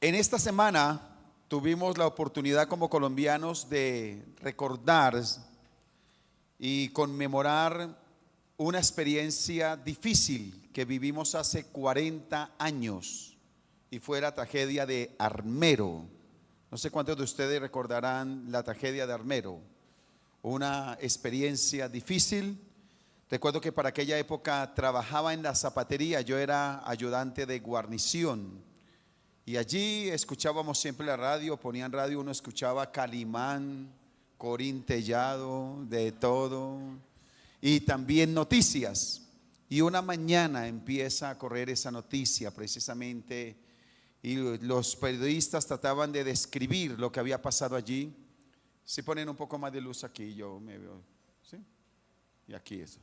En esta semana tuvimos la oportunidad como colombianos de recordar y conmemorar una experiencia difícil que vivimos hace 40 años y fue la tragedia de Armero. No sé cuántos de ustedes recordarán la tragedia de Armero, una experiencia difícil. Recuerdo que para aquella época trabajaba en la zapatería, yo era ayudante de guarnición. Y allí escuchábamos siempre la radio, ponían radio, uno escuchaba Calimán, Corín Tellado, de todo, y también noticias. Y una mañana empieza a correr esa noticia precisamente, y los periodistas trataban de describir lo que había pasado allí. Si ponen un poco más de luz aquí, yo me veo, ¿sí? Y aquí eso.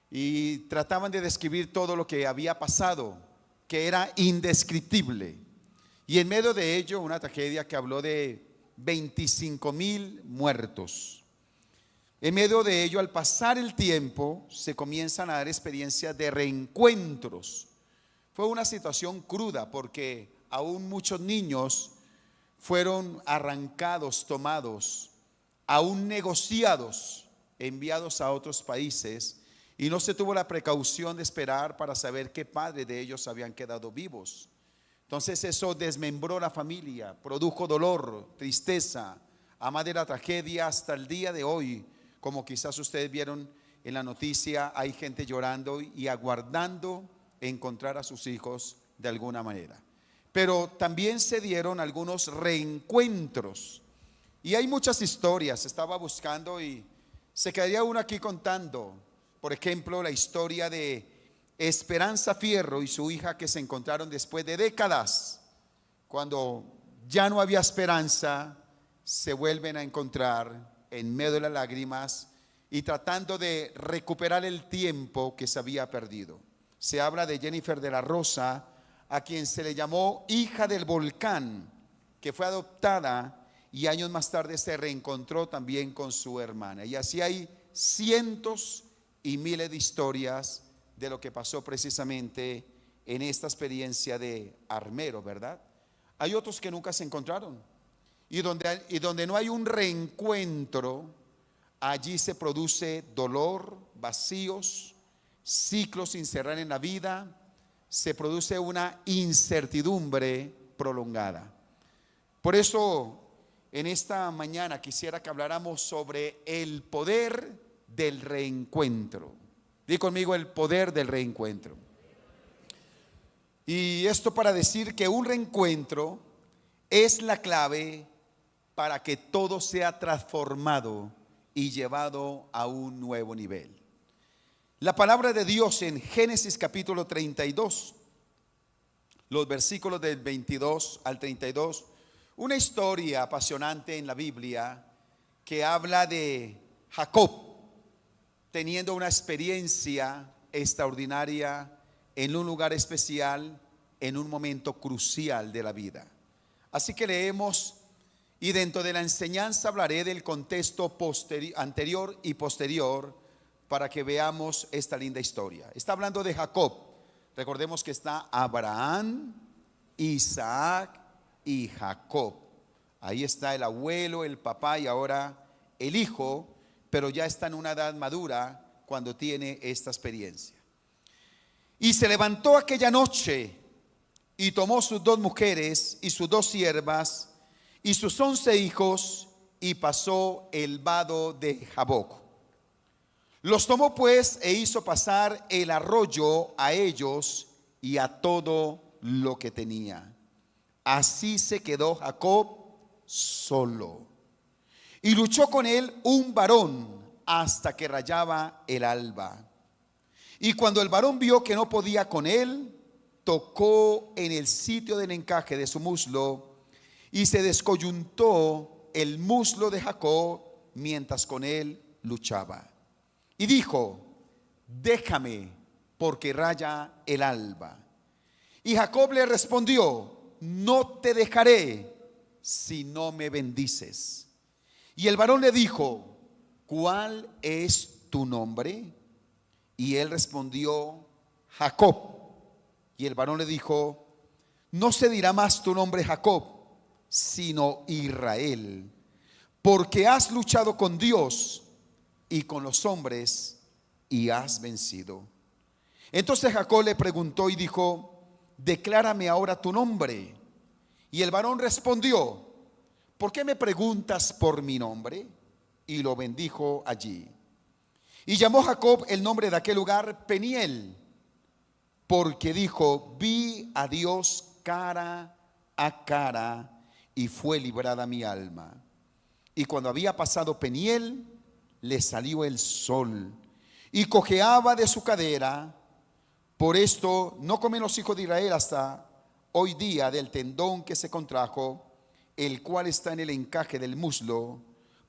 Y trataban de describir todo lo que había pasado, que era indescriptible. Y en medio de ello, una tragedia que habló de 25,000 muertos. En medio de ello, al pasar el tiempo, se comienzan a dar experiencias de reencuentros. Fue una situación cruda porque aún muchos niños fueron arrancados, tomados, aún negociados, enviados a otros países, y no se tuvo la precaución de esperar para saber qué padres de ellos habían quedado vivos. Entonces eso desmembró la familia, produjo dolor, tristeza, a más de la tragedia hasta el día de hoy. Como quizás ustedes vieron en la noticia, hay gente llorando y aguardando encontrar a sus hijos de alguna manera. Pero también se dieron algunos reencuentros y hay muchas historias. Estaba buscando y se quedaría uno aquí contando, por ejemplo, la historia de Esperanza Fierro y su hija, que se encontraron después de décadas. Cuando ya no había esperanza, se vuelven a encontrar en medio de las lágrimas y tratando de recuperar el tiempo que se había perdido. Se habla de Jennifer de la Rosa, a quien se le llamó hija del volcán, que fue adoptada y años más tarde se reencontró también con su hermana. Y así hay cientos y miles de historias de lo que pasó precisamente en esta experiencia de Armero, ¿verdad? Hay otros que nunca se encontraron y donde no hay un reencuentro, allí se produce dolor, vacíos, ciclos sin cerrar en la vida, se produce una incertidumbre prolongada. Por eso en esta mañana quisiera que habláramos sobre el poder del reencuentro. Di conmigo: el poder del reencuentro. Y esto para decir que un reencuentro es la clave para que todo sea transformado y llevado a un nuevo nivel. La palabra de Dios en Génesis capítulo 32, los versículos del 22 al 32, una historia apasionante en la Biblia que habla de Jacob teniendo una experiencia extraordinaria en un lugar especial, en un momento crucial de la vida. Así que leemos, y dentro de la enseñanza hablaré del contexto anterior y posterior para que veamos esta linda historia. Está hablando de Jacob. Recordemos que está Abraham, Isaac y Jacob. Ahí está el abuelo, el papá y ahora el hijo, pero ya está en una edad madura cuando tiene esta experiencia. Y se levantó aquella noche y tomó sus 2 mujeres y sus 2 siervas y sus 11 hijos y pasó el vado de Jaboc. Los tomó pues e hizo pasar el arroyo a ellos y a todo lo que tenía. Así se quedó Jacob solo. Y luchó con él un varón hasta que rayaba el alba. Y cuando el varón vio que no podía con él, tocó en el sitio del encaje de su muslo y se descoyuntó el muslo de Jacob mientras con él luchaba. Y dijo: déjame, porque raya el alba. Y Jacob le respondió: no te dejaré si no me bendices. Y el varón le dijo: ¿cuál es tu nombre? Y él respondió: Jacob. Y el varón le dijo: no se dirá más tu nombre Jacob, sino Israel, porque has luchado con Dios y con los hombres y has vencido. Entonces Jacob le preguntó y dijo: declárame ahora tu nombre. Y el varón respondió: ¿por qué me preguntas por mi nombre? Y lo bendijo allí. Y llamó Jacob el nombre de aquel lugar Peniel, porque dijo: vi a Dios cara a cara y fue librada mi alma. Y cuando había pasado Peniel, le salió el sol y cojeaba de su cadera. Por esto no comen los hijos de Israel hasta hoy día del tendón que se contrajo, el cual está en el encaje del muslo,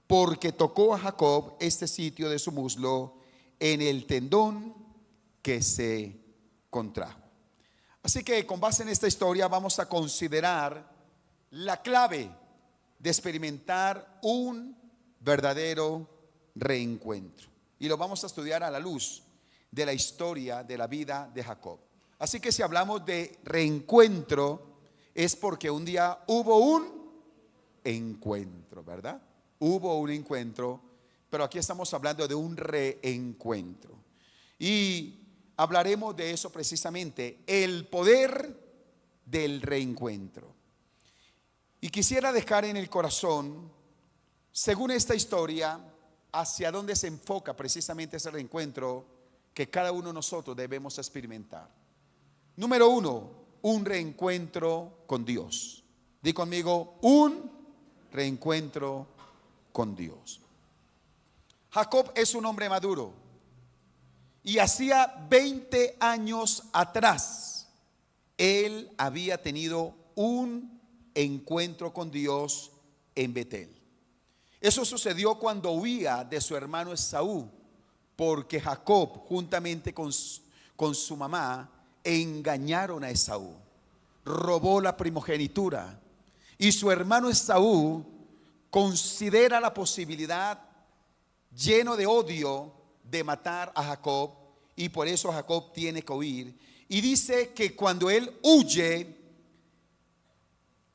porque tocó a Jacob este sitio de su muslo en el tendón que se contrajo. Así que con base en esta historia vamos a considerar la clave de experimentar un verdadero reencuentro. Y lo vamos a estudiar a la luz de la historia de la vida de Jacob. Así que si hablamos de reencuentro, es porque un día hubo un encuentro, ¿verdad? Hubo un encuentro, pero aquí estamos hablando de un reencuentro. Y hablaremos de eso precisamente, el poder del reencuentro. Y quisiera dejar en el corazón, según esta historia, hacia dónde se enfoca precisamente ese reencuentro que cada uno de nosotros debemos experimentar. Número uno, un reencuentro con Dios. Di conmigo, un reencuentro con Dios. Jacob es un hombre maduro y hacía 20 años atrás él había tenido un encuentro con Dios en Betel. Eso sucedió cuando huía de su hermano Esaú, porque Jacob juntamente con su mamá engañaron a Esaú, robó la primogenitura, y su hermano Esaú considera la posibilidad, lleno de odio, de matar a Jacob, y por eso Jacob tiene que huir. Y dice que cuando él huye,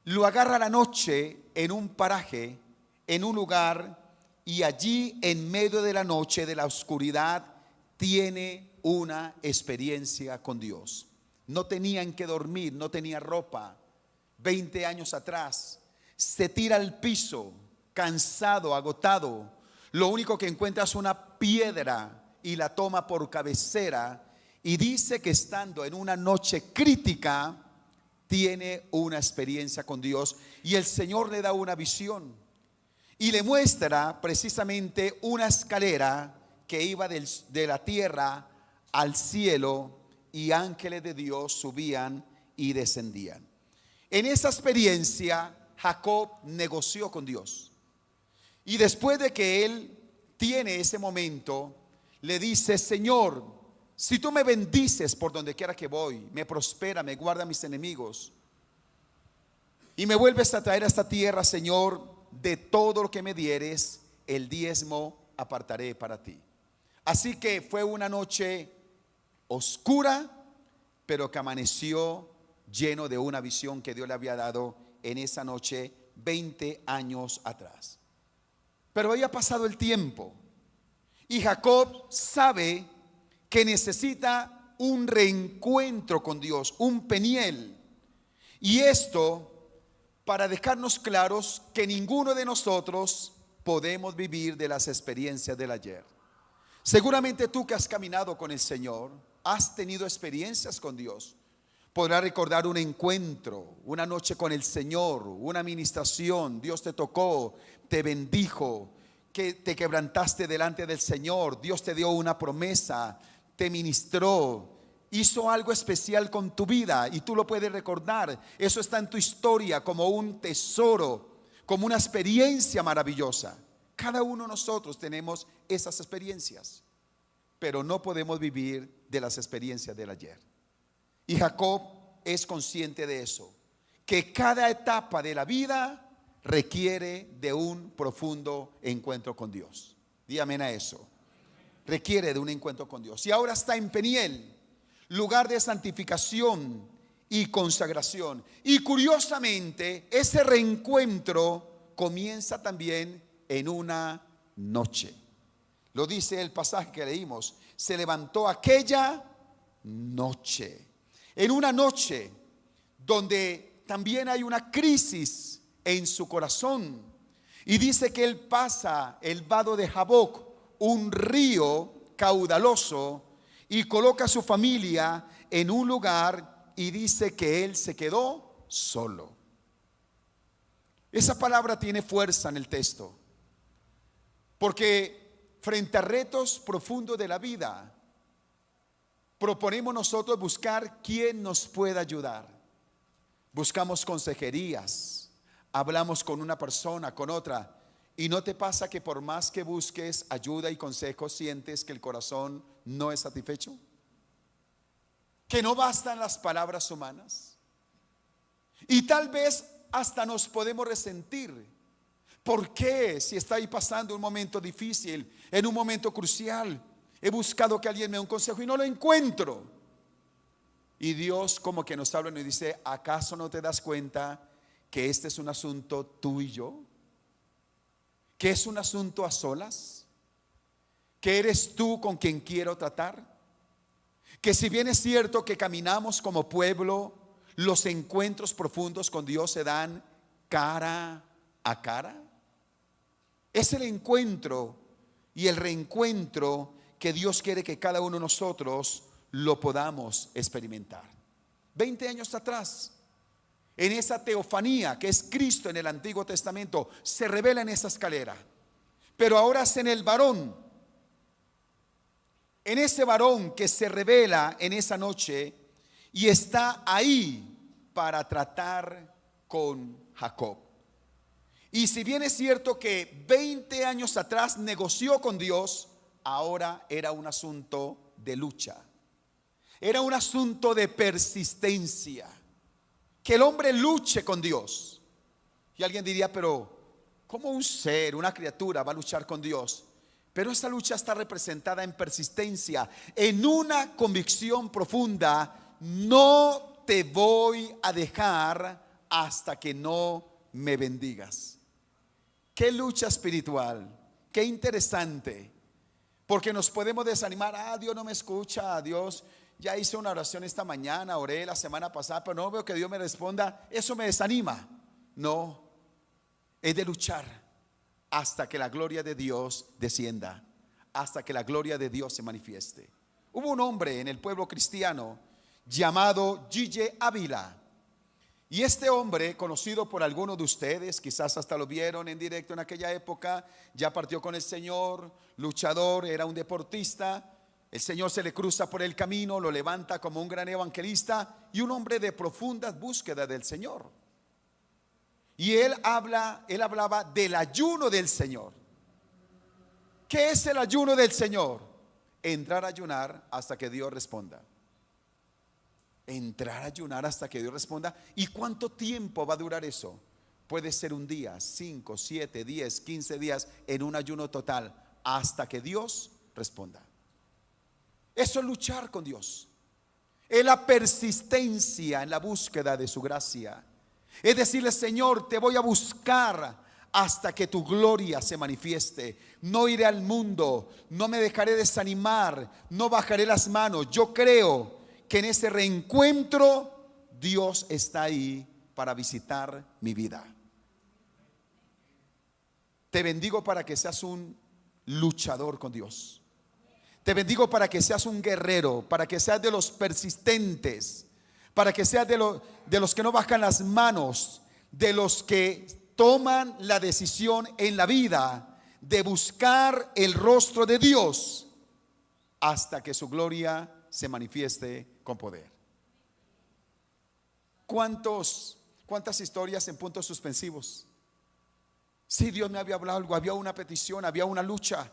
lo agarra la noche en un paraje, en un lugar, y allí en medio de la noche, de la oscuridad, tiene una experiencia con Dios. No tenían que dormir, no tenía ropa. 20 años atrás, se tira al piso, cansado, agotado. Lo único que encuentra es una piedra y la toma por cabecera. Y dice que estando en una noche crítica, tiene una experiencia con Dios. Y el Señor le da una visión y le muestra precisamente una escalera que iba de la tierra al cielo, y ángeles de Dios subían y descendían. En esa experiencia Jacob negoció con Dios, y después de que él tiene ese momento, le dice: Señor, si tú me bendices por donde quiera que voy, me prospera, me guarda a mis enemigos, y me vuelves a traer a esta tierra, Señor, de todo lo que me dieres, el diezmo apartaré para ti. Así que fue una noche oscura, pero que amaneció lleno de una visión que Dios le había dado en esa noche 20 años atrás. Pero había pasado el tiempo y Jacob sabe que necesita un reencuentro con Dios, un Peniel. Y esto para dejarnos claros que ninguno de nosotros podemos vivir de las experiencias del ayer. Seguramente tú que has caminado con el Señor, has tenido experiencias con Dios. Podrás recordar un encuentro, una noche con el Señor, una administración. Dios te tocó, te bendijo, que te quebrantaste delante del Señor. Dios te dio una promesa, te ministró, hizo algo especial con tu vida y tú lo puedes recordar. Eso está en tu historia como un tesoro, como una experiencia maravillosa. Cada uno de nosotros tenemos esas experiencias, pero no podemos vivir de las experiencias del ayer. Y Jacob es consciente de eso, que cada etapa de la vida requiere de un profundo encuentro con Dios. Di amén a eso. Requiere de un encuentro con Dios. Y ahora está en Peniel, lugar de santificación, y consagración. Y curiosamente, ese reencuentro comienza también en una noche. Lo dice el pasaje que leímos. Se levantó aquella noche. En una noche donde también hay una crisis en su corazón. Y dice que él pasa el vado de Jaboc, un río caudaloso, y coloca a su familia en un lugar y dice que él se quedó solo. Esa palabra tiene fuerza en el texto, porque frente a retos profundos de la vida, proponemos nosotros buscar quién nos pueda ayudar. Buscamos consejerías, hablamos con una persona, con otra, y ¿no te pasa que por más que busques ayuda y consejo, sientes que el corazón no es satisfecho? Que no bastan las palabras humanas. Y tal vez hasta nos podemos resentir. ¿Por qué? Si está ahí pasando un momento difícil, en un momento crucial, he buscado que alguien me dé un consejo y no lo encuentro. Y Dios como que nos habla y nos dice: ¿acaso no te das cuenta que este es un asunto tú y yo? ¿Que es un asunto a solas? ¿Que eres tú con quien quiero tratar? Que si bien es cierto que caminamos como pueblo, los encuentros profundos con Dios se dan cara a cara. Es el encuentro y el reencuentro que Dios quiere que cada uno de nosotros lo podamos experimentar. 20 años atrás, en esa teofanía que es Cristo en el Antiguo Testamento, se revela en esa escalera. Pero ahora es en el varón, en ese varón que se revela en esa noche y está ahí para tratar con Jacob. Y si bien es cierto que 20 años atrás negoció con Dios, ahora era un asunto de lucha. Era un asunto de persistencia. Que el hombre luche con Dios. Y alguien diría: pero ¿cómo un ser, una criatura va a luchar con Dios? Pero esa lucha está representada en persistencia, en una convicción profunda: no te voy a dejar hasta que no me bendigas. Qué lucha espiritual, qué interesante. Porque nos podemos desanimar: Dios no me escucha, Dios, ya hice una oración esta mañana, oré la semana pasada, pero no veo que Dios me responda. Eso me desanima. No, es de luchar hasta que la gloria de Dios descienda, hasta que la gloria de Dios se manifieste. Hubo un hombre en el pueblo cristiano llamado Gille Ávila. Y este hombre, conocido por algunos de ustedes, quizás hasta lo vieron en directo en aquella época, ya partió con el Señor, luchador, era un deportista. El Señor se le cruza por el camino, lo levanta como un gran evangelista y un hombre de profunda búsqueda del Señor. Y él hablaba del ayuno del Señor. ¿Qué es el ayuno del Señor? Entrar a ayunar hasta que Dios responda. Entrar a ayunar hasta que Dios responda. ¿Y cuánto tiempo va a durar eso? Puede ser un día, 5, 7, 10, 15 días en un ayuno total hasta que Dios responda. Eso es luchar con Dios. Es la persistencia en la búsqueda de su gracia. Es decirle: Señor, te voy a buscar hasta que tu gloria se manifieste. No iré al mundo, no me dejaré desanimar, no bajaré las manos. Yo creo que en ese reencuentro Dios está ahí para visitar mi vida. Te bendigo para que seas un luchador con Dios. Te bendigo para que seas un guerrero, para que seas de los persistentes, para que seas de los que no bajan las manos, de los que toman la decisión en la vida de buscar el rostro de Dios hasta que su gloria se manifieste con poder. ¿Cuántas historias en puntos suspensivos? Sí, Dios me había hablado algo, había una petición, había una lucha,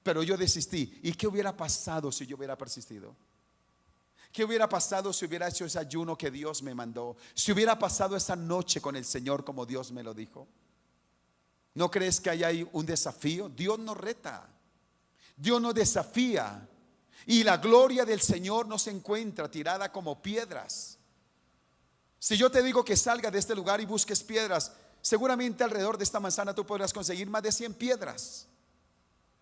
pero yo desistí. ¿Y qué hubiera pasado si yo hubiera persistido? ¿Qué hubiera pasado si hubiera hecho ese ayuno que Dios me mandó? Si hubiera pasado esa noche con el Señor como Dios me lo dijo. ¿No crees que hay ahí un desafío? Dios nos reta, Dios nos desafía. Y la gloria del Señor no se encuentra tirada como piedras. Si yo te digo que salga de este lugar y busques piedras, seguramente alrededor de esta manzana tú podrás conseguir más de 100 piedras.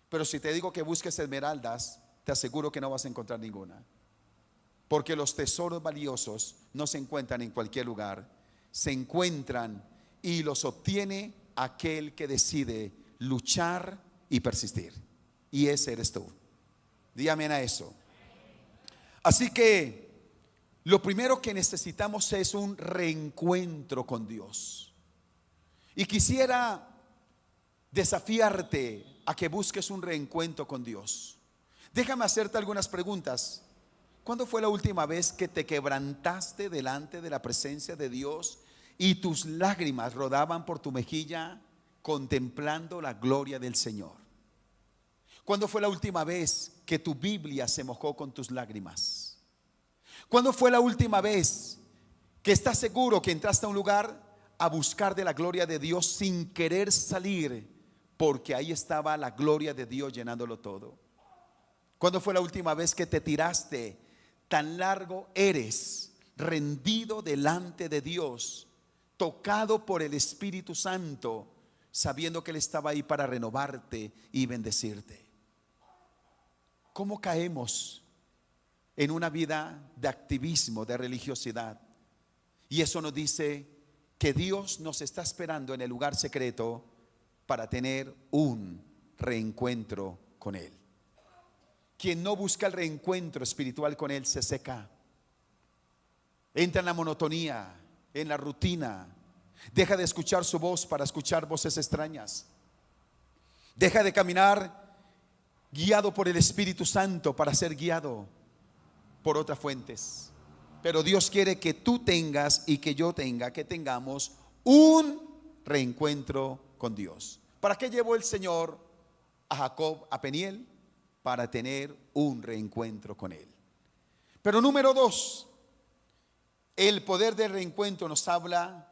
Pero si te digo que busques esmeraldas, te aseguro que no vas a encontrar ninguna. Porque los tesoros valiosos no se encuentran en cualquier lugar. Se encuentran y los obtiene aquel que decide luchar y persistir. Y ese eres tú. Di amén a eso. Así que lo primero que necesitamos es un reencuentro con Dios. Y quisiera desafiarte a que busques un reencuentro con Dios. Déjame hacerte algunas preguntas. ¿Cuándo fue la última vez que te quebrantaste delante de la presencia de Dios y tus lágrimas rodaban por tu mejilla contemplando la gloria del Señor? ¿Cuándo fue la última vez que tu Biblia se mojó con tus lágrimas? ¿Cuándo fue la última vez que estás seguro que entraste a un lugar a buscar de la gloria de Dios sin querer salir, porque ahí estaba la gloria de Dios llenándolo todo? ¿Cuándo fue la última vez que te tiraste? Tan largo eres, rendido delante de Dios, tocado por el Espíritu Santo, sabiendo que Él estaba ahí para renovarte y bendecirte. ¿Cómo caemos en una vida de activismo, de religiosidad? Y eso nos dice que Dios nos está esperando en el lugar secreto para tener un reencuentro con Él. Quien no busca el reencuentro espiritual con Él se seca, entra en la monotonía, en la rutina, deja de escuchar su voz para escuchar voces extrañas, deja de caminar guiado por el Espíritu Santo para ser guiado por otras fuentes. Pero Dios quiere que tú tengas y que yo tenga, que tengamos un reencuentro con Dios. ¿Para qué llevó el Señor a Jacob a Peniel? Para tener un reencuentro con Él. Pero número 2, el poder del reencuentro nos habla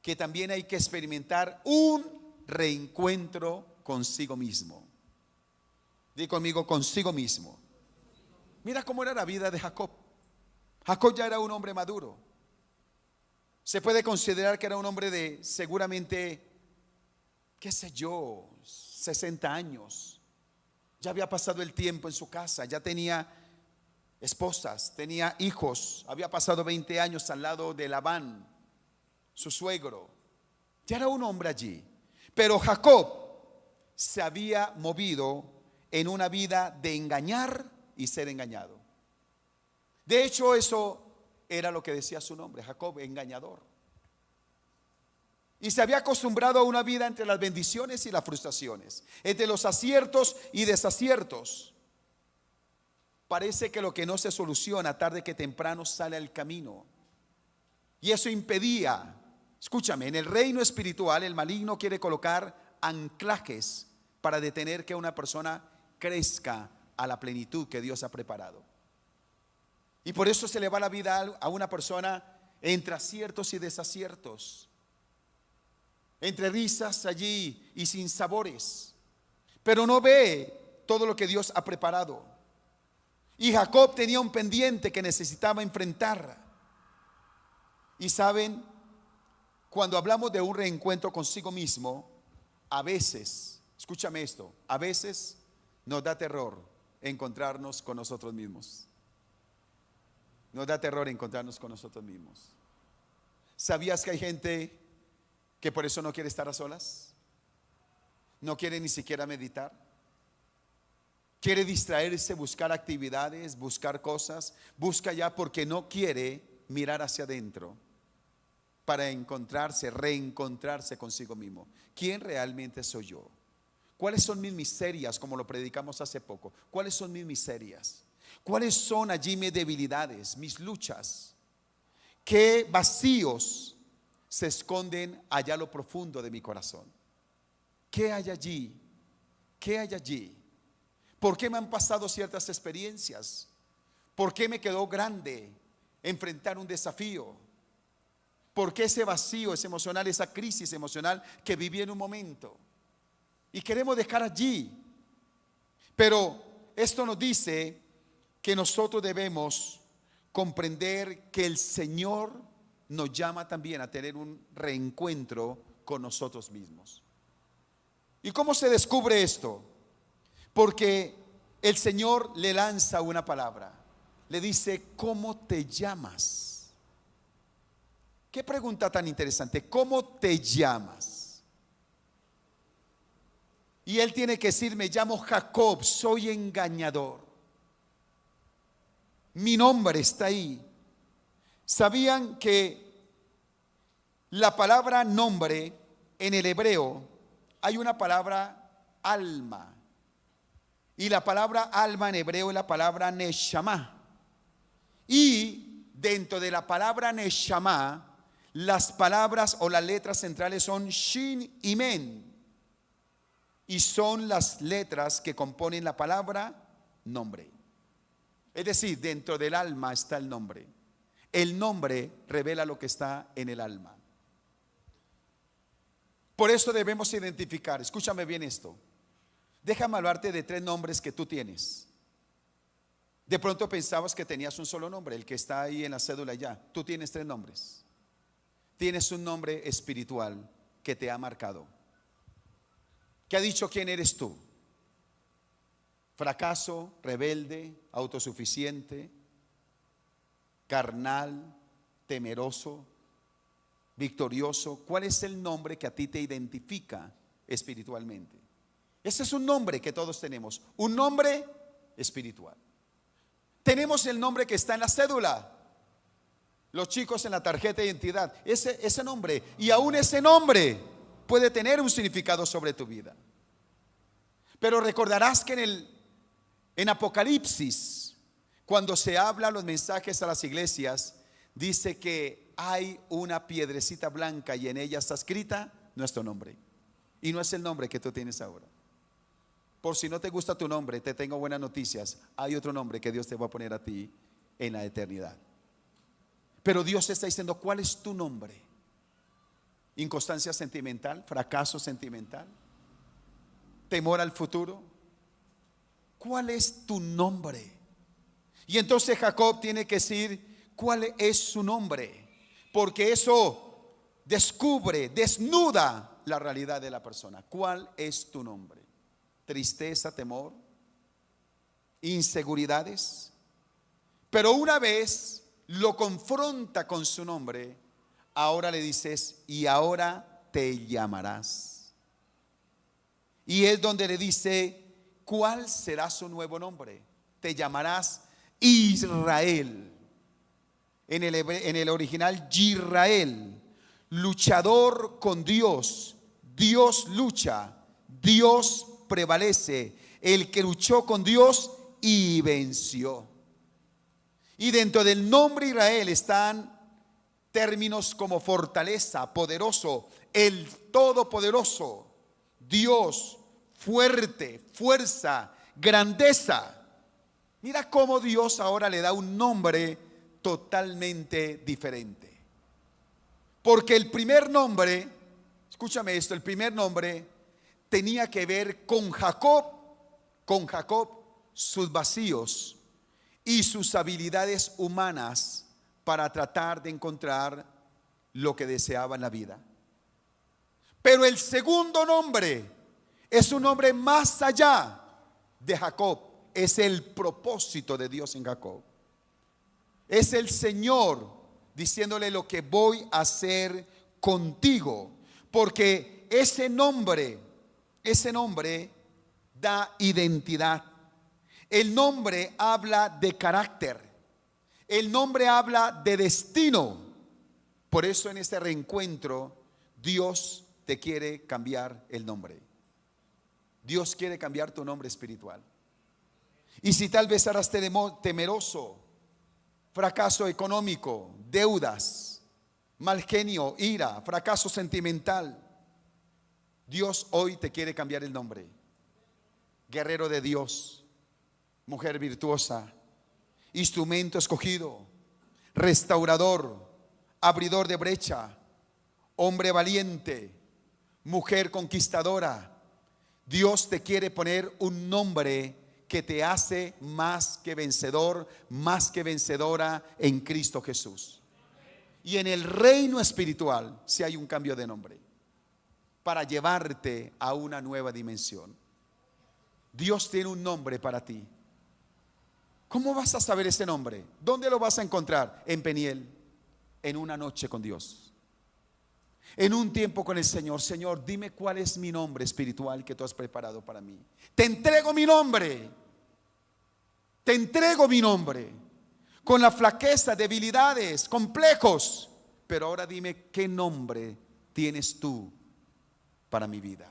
que también hay que experimentar un reencuentro consigo mismo. Di conmigo, consigo mismo. Mira cómo era la vida de Jacob. Jacob ya era un hombre maduro. Se puede considerar que era un hombre de seguramente, qué sé yo, 60 años. Ya había pasado el tiempo en su casa, ya tenía esposas, tenía hijos, había pasado 20 años al lado de Labán, su suegro. Ya era un hombre allí. Pero Jacob se había movido en una vida de engañar y ser engañado. De hecho, eso era lo que decía su nombre, Jacob, engañador. Y se había acostumbrado a una vida entre las bendiciones y las frustraciones, entre los aciertos y desaciertos. Parece que lo que no se soluciona tarde que temprano sale al camino. Y eso impedía, escúchame, en el reino espiritual el maligno quiere colocar anclajes para detener que una persona crezca a la plenitud que Dios ha preparado. Y por eso se le va la vida a una persona entre aciertos y desaciertos, entre risas allí y sin sabores, pero no ve todo lo que Dios ha preparado. Y Jacob tenía un pendiente que necesitaba enfrentar. Y saben, cuando hablamos de un reencuentro consigo mismo, a veces, escúchame esto, a veces nos da terror encontrarnos con nosotros mismos. Nos da terror encontrarnos con nosotros mismos. ¿Sabías que hay gente que por eso no quiere estar a solas? No quiere ni siquiera meditar. Quiere distraerse, buscar actividades, buscar cosas. Busca ya porque no quiere mirar hacia adentro para encontrarse, reencontrarse consigo mismo. ¿Quién realmente soy yo? ¿Cuáles son mis miserias? Como lo predicamos hace poco. ¿Cuáles son mis miserias? ¿Cuáles son allí mis debilidades, mis luchas? ¿Qué vacíos se esconden allá a lo profundo de mi corazón? ¿Qué hay allí? ¿Qué hay allí? ¿Por qué me han pasado ciertas experiencias? ¿Por qué me quedó grande enfrentar un desafío? ¿Por qué ese vacío, ese emocional, esa crisis emocional que viví en un momento? Y queremos dejar allí. Pero esto nos dice que nosotros debemos comprender que el Señor nos llama también a tener un reencuentro con nosotros mismos. ¿Y cómo se descubre esto? Porque el Señor le lanza una palabra. Le dice, ¿cómo te llamas? Qué pregunta tan interesante. ¿Cómo te llamas? Y él tiene que decir, me llamo Jacob, soy engañador. Mi nombre está ahí. ¿Sabían que la palabra nombre en el hebreo hay una palabra alma? Y la palabra alma en hebreo es la palabra neshama. Y dentro de la palabra neshama, las palabras o las letras centrales son shin y men. Y son las letras que componen la palabra nombre. Es decir, dentro del alma está el nombre. El nombre revela lo que está en el alma. Por eso debemos identificar, escúchame bien esto. Déjame hablarte de 3 nombres que tú tienes. De pronto pensabas que tenías un solo nombre, el que está ahí en la cédula ya. Tú tienes 3 nombres. Tienes un nombre espiritual que te ha marcado, que ha dicho quién eres tú. Fracaso, rebelde, autosuficiente, carnal, temeroso, victorioso. ¿Cuál es el nombre que a ti te identifica espiritualmente? Ese es un nombre que todos tenemos, un nombre espiritual. Tenemos el nombre que está en la cédula, los chicos en la tarjeta de identidad, ese nombre. Y aún ese nombre puede tener un significado sobre tu vida. Pero recordarás que en Apocalipsis, cuando se habla los mensajes a las iglesias, dice que hay una piedrecita blanca y en ella está escrita nuestro nombre. Y no es el nombre que tú tienes ahora. Por si no te gusta tu nombre, te tengo buenas noticias. Hay otro nombre que Dios te va a poner a ti en la eternidad. Pero Dios te está diciendo, ¿cuál es tu nombre? ¿Inconstancia sentimental? ¿Fracaso sentimental? ¿Temor al futuro? ¿Cuál es tu nombre? Y entonces Jacob tiene que decir cuál es su nombre, porque eso descubre, desnuda la realidad de la persona. ¿Cuál es tu nombre? Tristeza, temor, inseguridades. Pero una vez lo confronta con su nombre, ahora le dices, y ahora te llamarás. Y es donde le dice, ¿cuál será su nuevo nombre? Te llamarás Israel. En el original, Yisrael, luchador con Dios. Dios lucha, Dios prevalece, el que luchó con Dios y venció. Y dentro del nombre Israel están términos como fortaleza, poderoso, el todopoderoso, Dios, fuerte, fuerza, grandeza. Mira cómo Dios ahora le da un nombre totalmente diferente. Porque el primer nombre, escúchame esto, el primer nombre tenía que ver con Jacob, sus vacíos y sus habilidades humanas para tratar de encontrar lo que deseaba en la vida. Pero el segundo nombre es un nombre más allá de Jacob. Es el propósito de Dios en Jacob. Es el Señor diciéndole lo que voy a hacer contigo. Porque ese nombre da identidad. El nombre habla de carácter. El nombre habla de destino. Por eso en este reencuentro Dios te quiere cambiar el nombre. Dios quiere cambiar tu nombre espiritual. Y si tal vez eras temeroso, fracaso económico, deudas, mal genio, ira, fracaso sentimental, Dios hoy te quiere cambiar el nombre. Guerrero de Dios, mujer virtuosa, instrumento escogido, restaurador, abridor de brecha, hombre valiente, mujer conquistadora. Dios te quiere poner un nombre que te hace más que vencedor, más que vencedora en Cristo Jesús. y en el reino espiritual si hay un cambio de nombre para llevarte a una nueva dimensión. Dios tiene un nombre para ti. ¿Cómo vas a saber ese nombre? ¿Dónde lo vas a encontrar? En Peniel, en una noche con Dios, en un tiempo con el Señor. Señor, dime cuál es mi nombre espiritual que tú has preparado para mí. Te entrego mi nombre. Te entrego mi nombre. Con la flaqueza, debilidades, complejos. Pero ahora dime qué nombre tienes tú para mi vida.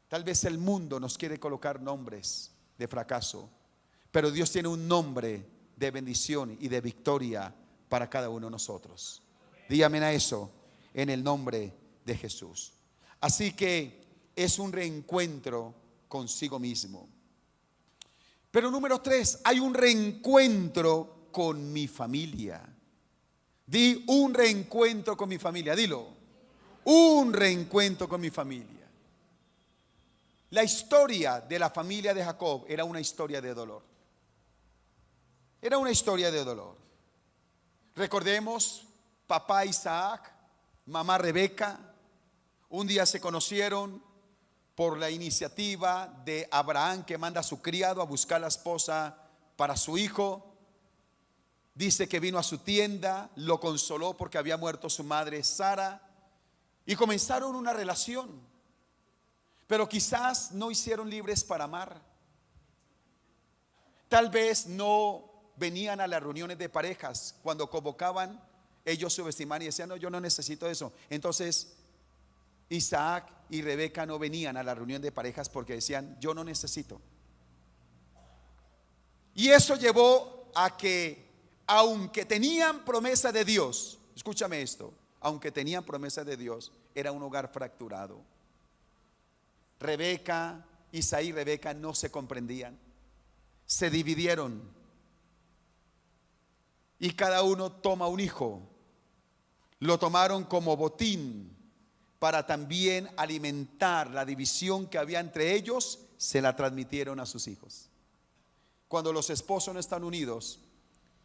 Tal vez el mundo nos quiere colocar nombres de fracaso, pero Dios tiene un nombre de bendición y de victoria para cada uno de nosotros. Dígame a eso, en el nombre de Jesús. Así que es un reencuentro consigo mismo. Pero número 3, hay un reencuentro con mi familia. Di un reencuentro con mi familia, dilo. Un reencuentro con mi familia. La historia de la familia de Jacob era una historia de dolor. Era una historia de dolor. Recordemos, papá Isaac, mamá Rebeca, un día se conocieron por la iniciativa de Abraham, que manda a su criado a buscar la esposa para su hijo. Dice que vino a su tienda, lo consoló porque había muerto su madre Sara y comenzaron una relación. Pero quizás no hicieron libres para amar. Tal vez no venían a las reuniones de parejas. Cuando convocaban, ellos subestimaban y decían: no, yo no necesito eso. Entonces Isaac y Rebeca no venían a la reunión de parejas porque decían: yo no necesito. Y eso llevó a que, aunque tenían promesa de Dios, escúchame esto, aunque tenían promesa de Dios, era un hogar fracturado. Rebeca, Isaí y Rebeca no se comprendían, se dividieron y cada uno toma un hijo. Lo tomaron como botín para también alimentar la división que había entre ellos. Se la transmitieron a sus hijos. Cuando los esposos no están unidos,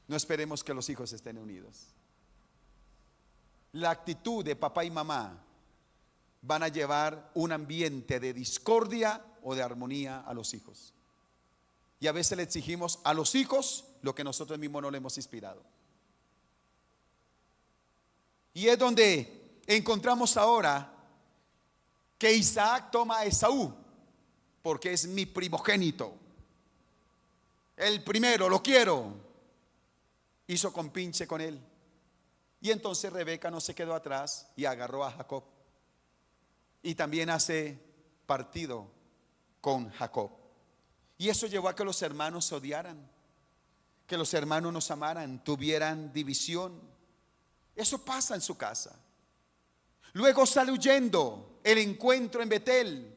no esperemos que los hijos estén unidos. La actitud de papá y mamá van a llevar un ambiente de discordia o de armonía a los hijos. Y a veces le exigimos a los hijos lo que nosotros mismos no le hemos inspirado. Y es donde encontramos ahora que Isaac toma a Esaú, porque es mi primogénito, el primero, lo quiero. Hizo compinche con él. Y entonces Rebeca no se quedó atrás y agarró a Jacob. Y también hace partido con Jacob. Y eso llevó a que los hermanos se odiaran, que los hermanos no se amaran, tuvieran división. Eso pasa en su casa. Luego sale huyendo, el encuentro en Betel,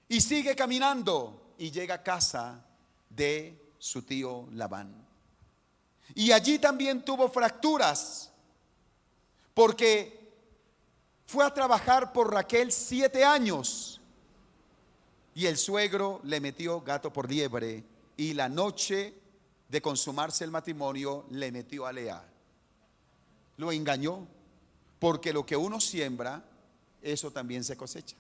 y sigue caminando y llega a casa de su tío Labán. Y allí también tuvo fracturas, porque fue a trabajar por Raquel 7 años y el suegro le metió gato por liebre, y la noche de consumarse el matrimonio le metió a Lea. Lo engañó, porque lo que uno siembra, eso también se cosecha.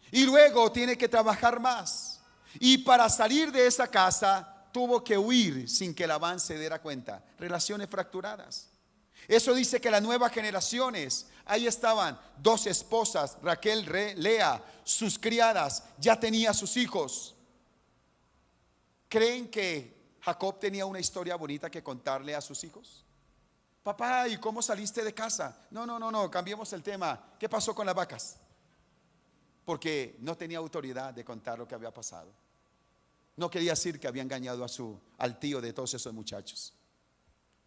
Y luego tiene que trabajar más, y para salir de esa casa tuvo que huir sin que Labán se diera cuenta. Relaciones fracturadas. Eso dice que las nuevas generaciones, ahí estaban 2 esposas, Raquel, Lea, sus criadas, ya tenía sus hijos. ¿Creen que Jacob tenía una historia bonita que contarle a sus hijos? Papá, ¿y cómo saliste de casa? No, cambiemos el tema. ¿Qué pasó con las vacas? Porque no tenía autoridad de contar lo que había pasado. No quería decir que había engañado al tío de todos esos muchachos.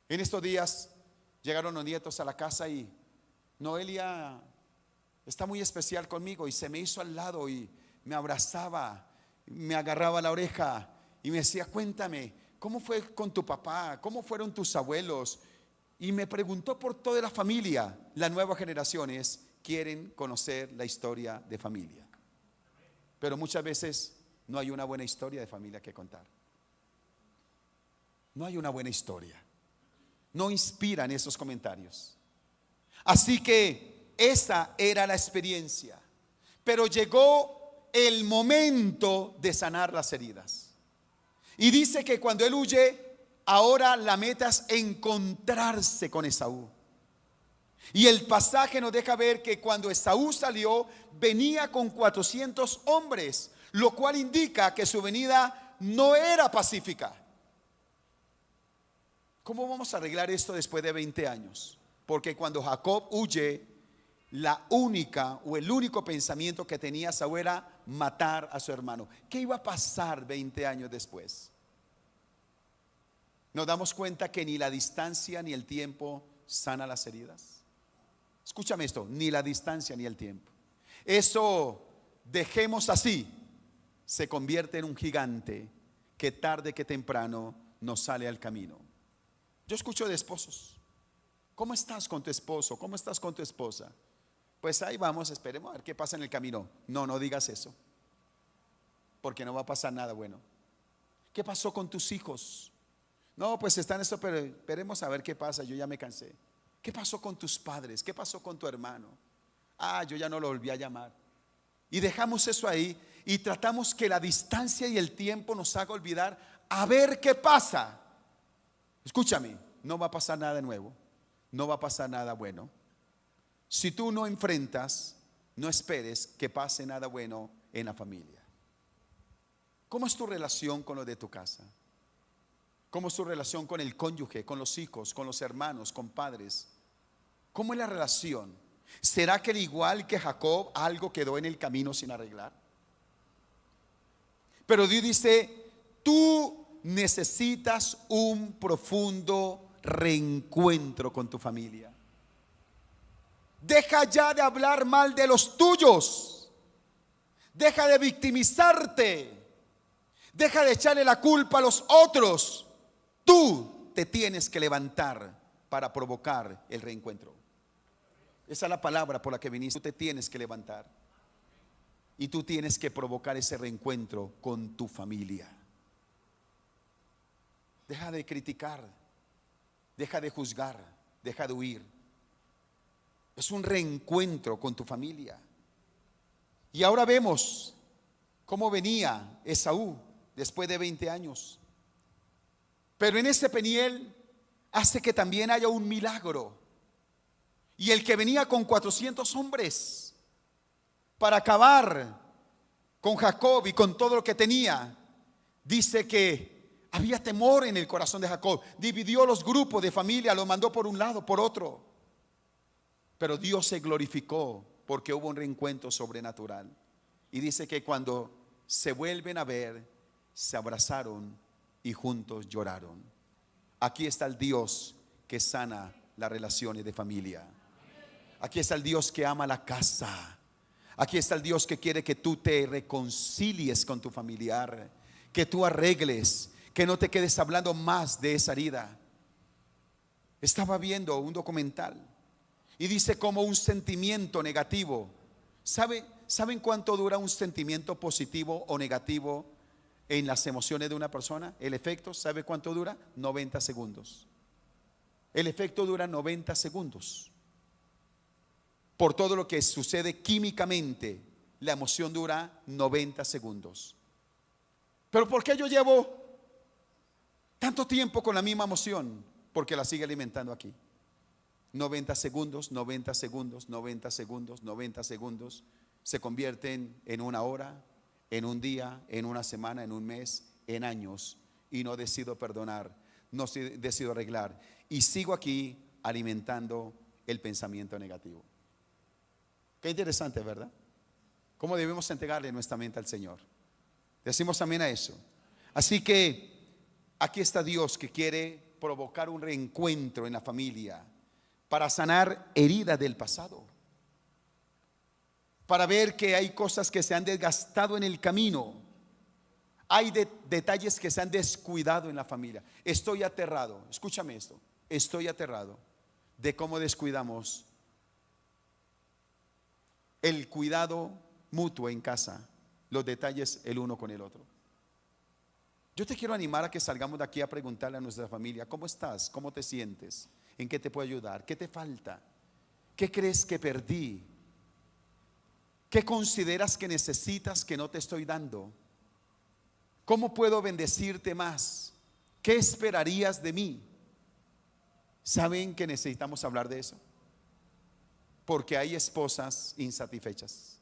En estos días llegaron los nietos a la casa y Noelia está muy especial conmigo, y se me hizo al lado y me abrazaba, me agarraba la oreja y me decía: cuéntame, ¿cómo fue con tu papá? ¿Cómo fueron tus abuelos? Y me preguntó por toda la familia. Las nuevas generaciones quieren conocer la historia de familia, pero muchas veces no hay una buena historia de familia que contar. No hay una buena historia. no inspiran esos comentarios. Así que esa era la experiencia. Pero llegó el momento de sanar las heridas. Y dice que cuando él huye, ahora la meta es encontrarse con Esaú. Y el pasaje nos deja ver que cuando Esaú salió, venía con 400 hombres, lo cual indica que su venida no era pacífica. ¿Cómo vamos a arreglar esto después de 20 años? Porque cuando Jacob huye, la única o el único pensamiento que tenía Esaú era matar a su hermano. ¿Qué iba a pasar 20 años después? Nos damos cuenta que ni la distancia ni el tiempo sana las heridas. Escúchame esto, ni la distancia ni el tiempo. Eso, dejemos así, se convierte en un gigante que tarde que temprano nos sale al camino. Yo escucho de esposos. ¿Cómo estás con tu esposo? ¿Cómo estás con tu esposa? Pues ahí vamos, esperemos a ver qué pasa en el camino. No, no digas eso, porque no va a pasar nada bueno. ¿Qué pasó con tus hijos? No, pues están eso, pero esperemos a ver qué pasa, yo ya me cansé. ¿Qué pasó con tus padres? ¿Qué pasó con tu hermano? Ah, yo ya no lo volví a llamar. Y dejamos eso ahí y tratamos que la distancia y el tiempo nos haga olvidar a ver qué pasa. Escúchame, no va a pasar nada nuevo, no va a pasar nada bueno. Si tú no enfrentas, no esperes que pase nada bueno en la familia. ¿Cómo es tu relación con lo de tu casa? ¿Cómo es tu relación con el cónyuge, con los hijos, con los hermanos, con padres? ¿Cómo es la relación? ¿Será que al igual que Jacob algo quedó en el camino sin arreglar? Pero Dios dice, tú necesitas un profundo reencuentro con tu familia. Deja ya de hablar mal de los tuyos. Deja de victimizarte. Deja de echarle la culpa a los otros. Tú te tienes que levantar para provocar el reencuentro. Esa es la palabra por la que viniste. Tú te tienes que levantar y tú tienes que provocar ese reencuentro con tu familia. Deja de criticar, deja de juzgar, deja de huir. Es un reencuentro con tu familia. Y ahora vemos cómo venía Esaú después de 20 años. Pero en ese Peniel hace que también haya un milagro. Y el que venía con 400 hombres para acabar con Jacob y con todo lo que tenía, dice que había temor en el corazón de Jacob. Dividió los grupos de familia, los mandó por un lado, por otro. Pero Dios se glorificó porque hubo un reencuentro sobrenatural. Y dice que cuando se vuelven a ver, se abrazaron y juntos lloraron. Aquí está el Dios que sana las relaciones de familia. Aquí está el Dios que ama la casa. Aquí está el Dios que quiere que tú te reconcilies con tu familiar, que tú arregles, que no te quedes hablando más de esa herida. Estaba viendo un documental y dice como un sentimiento negativo. ¿Saben cuánto dura un sentimiento positivo o negativo en las emociones de una persona? El efecto, ¿sabe cuánto dura? 90 segundos. El efecto dura 90 segundos. Por todo lo que sucede químicamente, la emoción dura 90 segundos. Pero ¿por qué yo llevo tanto tiempo con la misma emoción? Porque la sigue alimentando aquí. 90 segundos, 90 segundos, 90 segundos, 90 segundos se convierten en una hora, en un día, en una semana, en un mes, en años. Y no decido perdonar, no decido arreglar. Y sigo aquí alimentando el pensamiento negativo. Qué interesante, ¿verdad? ¿Cómo debemos entregarle nuestra mente al Señor? Decimos amén a eso. Así que aquí está Dios que quiere provocar un reencuentro en la familia para sanar heridas del pasado, para ver que hay cosas que se han desgastado en el camino, hay detalles que se han descuidado en la familia. Estoy aterrado, escúchame esto, estoy aterrado de cómo descuidamos el cuidado mutuo en casa, los detalles el uno con el otro. Yo te quiero animar a que salgamos de aquí a preguntarle a nuestra familia: ¿cómo estás? ¿Cómo te sientes? ¿En qué te puedo ayudar? ¿Qué te falta? ¿Qué crees que perdí? ¿Qué consideras que necesitas que no te estoy dando? ¿Cómo puedo bendecirte más? ¿Qué esperarías de mí? ¿Saben que necesitamos hablar de eso? Porque hay esposas insatisfechas,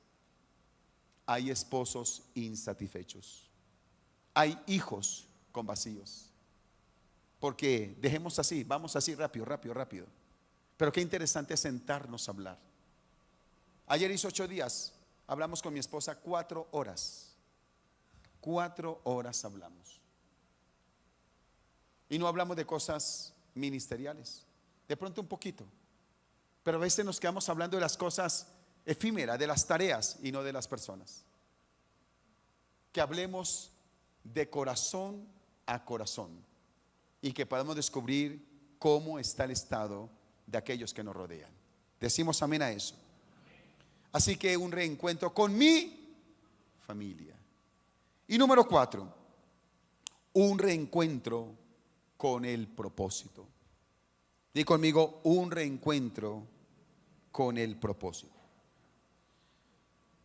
hay esposos insatisfechos, hay hijos con vacíos. Porque dejemos así, vamos así rápido, rápido, rápido. Pero qué interesante es sentarnos a hablar. Ayer hizo 8 días, hablamos con mi esposa 4 horas. 4 horas hablamos. Y no hablamos de cosas ministeriales, de pronto un poquito, pero a veces nos quedamos hablando de las cosas efímeras, de las tareas y no de las personas. Que hablemos de corazón a corazón y que podamos descubrir cómo está el estado de aquellos que nos rodean. Decimos amén a eso. Así que un reencuentro con mi familia. Y número 4, un reencuentro con el propósito. Di conmigo: un reencuentro con el propósito.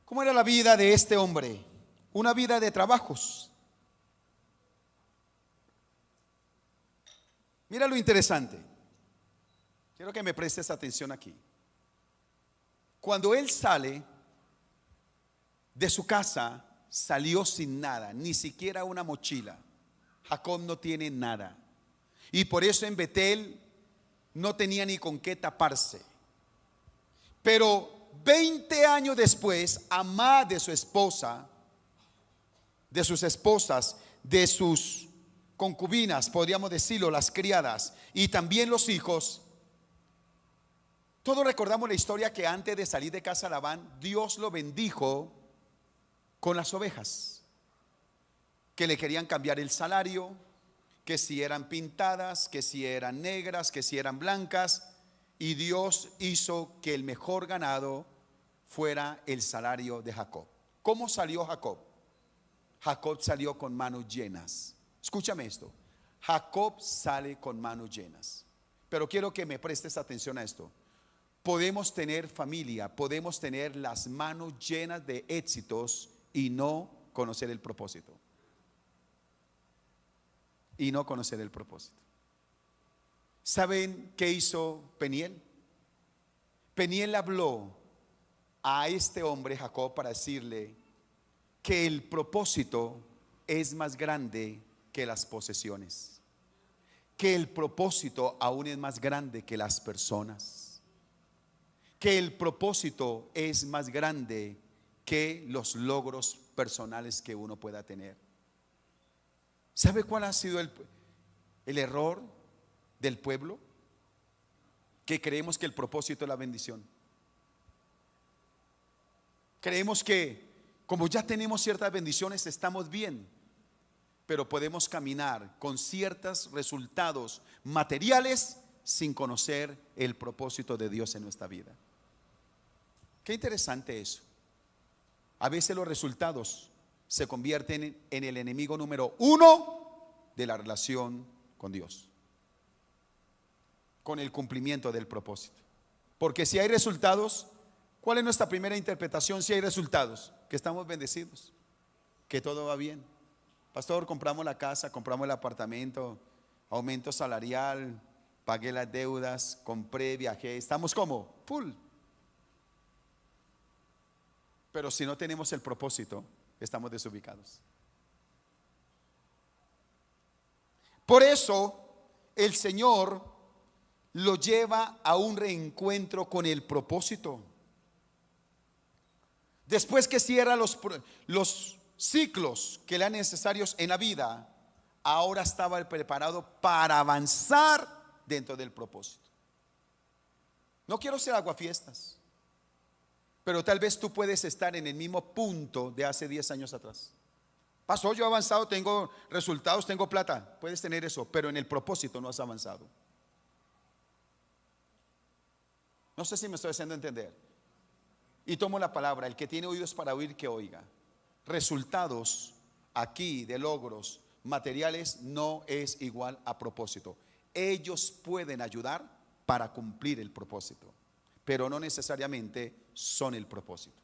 ¿Cómo era la vida de este hombre? Una vida de trabajos. Mira lo interesante. Quiero que me prestes atención aquí. Cuando él sale de su casa, salió sin nada, ni siquiera una mochila. Jacob no tiene nada. Y por eso en Betel no tenía ni con qué taparse. Pero 20 años después, amada de su esposa, de sus esposas, de sus concubinas, podríamos decirlo, las criadas, y también los hijos. Todos recordamos la historia que antes de salir de casa de Labán, Dios lo bendijo con las ovejas, que le querían cambiar el salario, que si eran pintadas, que si eran negras, que si eran blancas, y Dios hizo que el mejor ganado fuera el salario de Jacob. ¿Cómo salió Jacob? Jacob salió con manos llenas. Escúchame esto: Jacob sale con manos llenas. Pero quiero que me prestes atención a esto. Podemos tener familia, podemos tener las manos llenas de éxitos y no conocer el propósito. Y no conocer el propósito. ¿Saben qué hizo Peniel? Peniel habló a este hombre Jacob para decirle que el propósito es más grande que las posesiones, que el propósito aún es más grande que las personas, que el propósito es más grande que los logros personales que uno pueda tener. ¿Sabe cuál ha sido el error del pueblo? Que creemos que el propósito es la bendición. Creemos que como ya tenemos ciertas bendiciones estamos bien, pero podemos caminar con ciertos resultados materiales sin conocer el propósito de Dios en nuestra vida. Qué interesante eso. A veces los resultados se convierten en el enemigo número 1 de la relación con Dios, con el cumplimiento del propósito. Porque si hay resultados, ¿cuál es nuestra primera interpretación? Si hay resultados, que estamos bendecidos, que todo va bien. Pastor, compramos la casa, compramos el apartamento, aumento salarial, pagué las deudas, compré, viajé, estamos como full. Pero si no tenemos el propósito, estamos desubicados. Por eso el Señor lo lleva a un reencuentro con el propósito. Después que cierra los ciclos que le eran necesarios en la vida, ahora estaba preparado para avanzar dentro del propósito. No quiero ser aguafiestas, pero tal vez tú puedes estar en el mismo punto de hace 10 años atrás. Pasó, yo he avanzado, tengo resultados, tengo plata. Puedes tener eso, pero en el propósito no has avanzado. No sé si me estoy haciendo entender. Y tomo la palabra: el que tiene oídos para oír, que oiga. Resultados aquí de logros materiales no es igual a propósito. Ellos pueden ayudar para cumplir el propósito, pero no necesariamente son el propósito.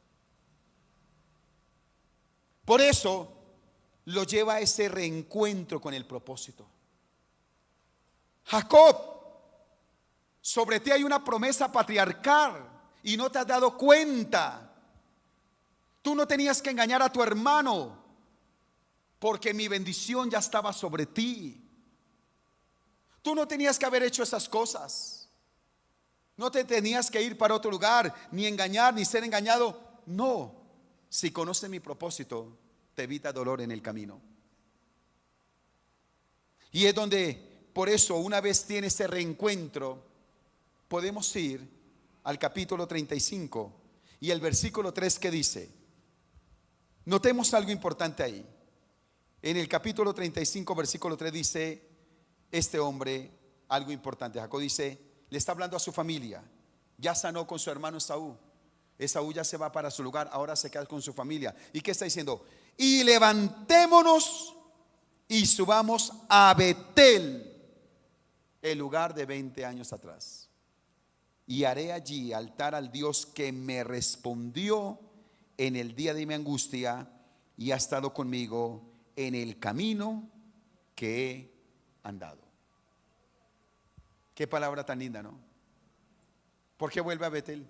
Por eso lo lleva a ese reencuentro con el propósito. Jacob, sobre ti hay una promesa patriarcal y no te has dado cuenta. Tú no tenías que engañar a tu hermano, porque mi bendición ya estaba sobre ti. Tú no tenías que haber hecho esas cosas. No te tenías que ir para otro lugar, ni engañar, ni ser engañado. No, si conoces mi propósito, te evita dolor en el camino. Y es donde, por eso, una vez tiene ese reencuentro, podemos ir al capítulo 35 y el versículo 3 que dice. Notemos algo importante ahí. En el capítulo 35, versículo 3 dice este hombre algo importante. Jacob dice, le está hablando a su familia. Ya sanó con su hermano Esaú. Esaú ya se va para su lugar, ahora se queda con su familia. ¿Y qué está diciendo? Y levantémonos y subamos a Betel, el lugar de 20 años atrás. Y haré allí altar al Dios que me respondió en el día de mi angustia y ha estado conmigo en el camino que he andado. Qué palabra tan linda, ¿no? ¿Por qué vuelve a Betel?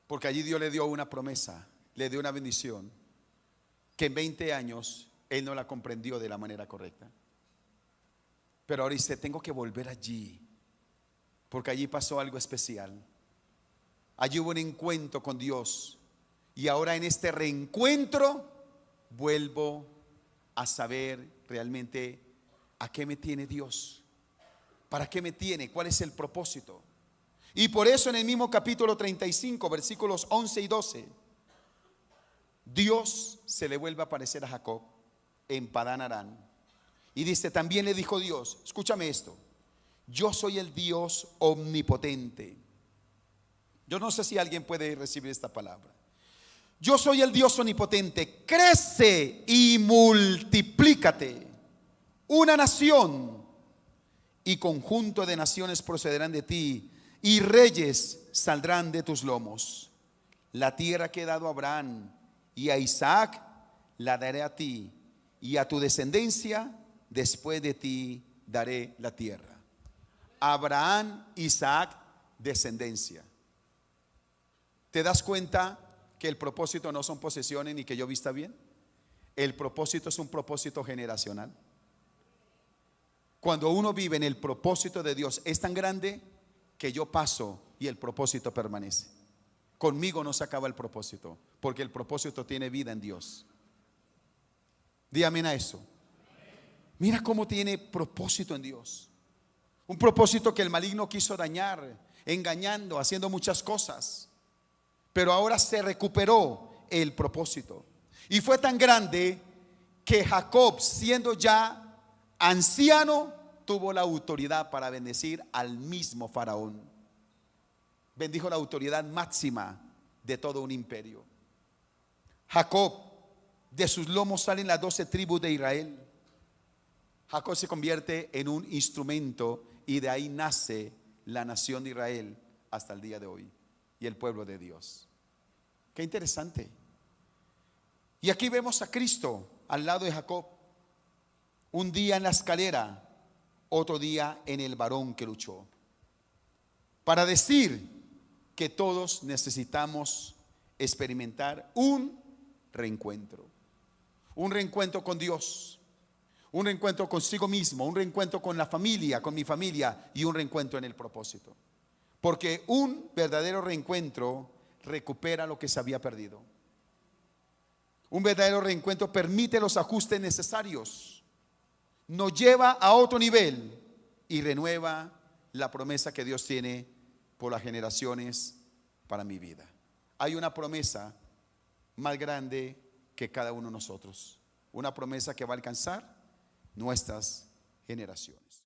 Porque allí Dios le dio una promesa, le dio una bendición, que en 20 años él no la comprendió de la manera correcta. Pero ahora dice, tengo que volver allí, porque allí pasó algo especial. Allí hubo un encuentro con Dios. Y ahora en este reencuentro vuelvo a saber realmente a qué me tiene Dios. ¿Para qué me tiene? ¿Cuál es el propósito? Y por eso en el mismo capítulo 35, versículos 11 y 12, Dios se le vuelve a aparecer a Jacob en Padán Aram. Y dice, también le dijo Dios, escúchame esto, yo soy el Dios omnipotente. Yo no sé si alguien puede recibir esta palabra. Yo soy el Dios omnipotente, crece y multiplícate. Una nación y conjunto de naciones procederán de ti, y reyes saldrán de tus lomos. La tierra que he dado a Abraham y a Isaac la daré a ti, y a tu descendencia después de ti daré la tierra. Abraham, Isaac, descendencia. ¿Te das cuenta que el propósito no son posesiones ni que yo vista bien? El propósito es un propósito generacional. Cuando uno vive en el propósito de Dios, es tan grande que yo paso y el propósito permanece. Conmigo no se acaba el propósito, porque el propósito tiene vida en Dios. Di amén a eso. Mira cómo tiene propósito en Dios. Un propósito que el maligno quiso dañar, engañando, haciendo muchas cosas. Pero ahora se recuperó el propósito. Y fue tan grande que Jacob, siendo ya anciano, tuvo la autoridad para bendecir al mismo faraón. Bendijo la autoridad máxima de todo un imperio. Jacob, de sus lomos salen las 12 tribus de Israel. Jacob se convierte en un instrumento y de ahí nace la nación de Israel hasta el día de hoy y el pueblo de Dios. Qué interesante. Y aquí vemos a Cristo al lado de Jacob. Un día en la escalera, otro día en el varón que luchó. Para decir que todos necesitamos experimentar un reencuentro. Un reencuentro con Dios. Un reencuentro consigo mismo. Un reencuentro con la familia, con mi familia. Y un reencuentro en el propósito. Porque un verdadero reencuentro recupera lo que se había perdido. Un verdadero reencuentro permite los ajustes necesarios. Nos lleva a otro nivel y renueva la promesa que Dios tiene por las generaciones para mi vida. Hay una promesa más grande que cada uno de nosotros. Una promesa que va a alcanzar nuestras generaciones.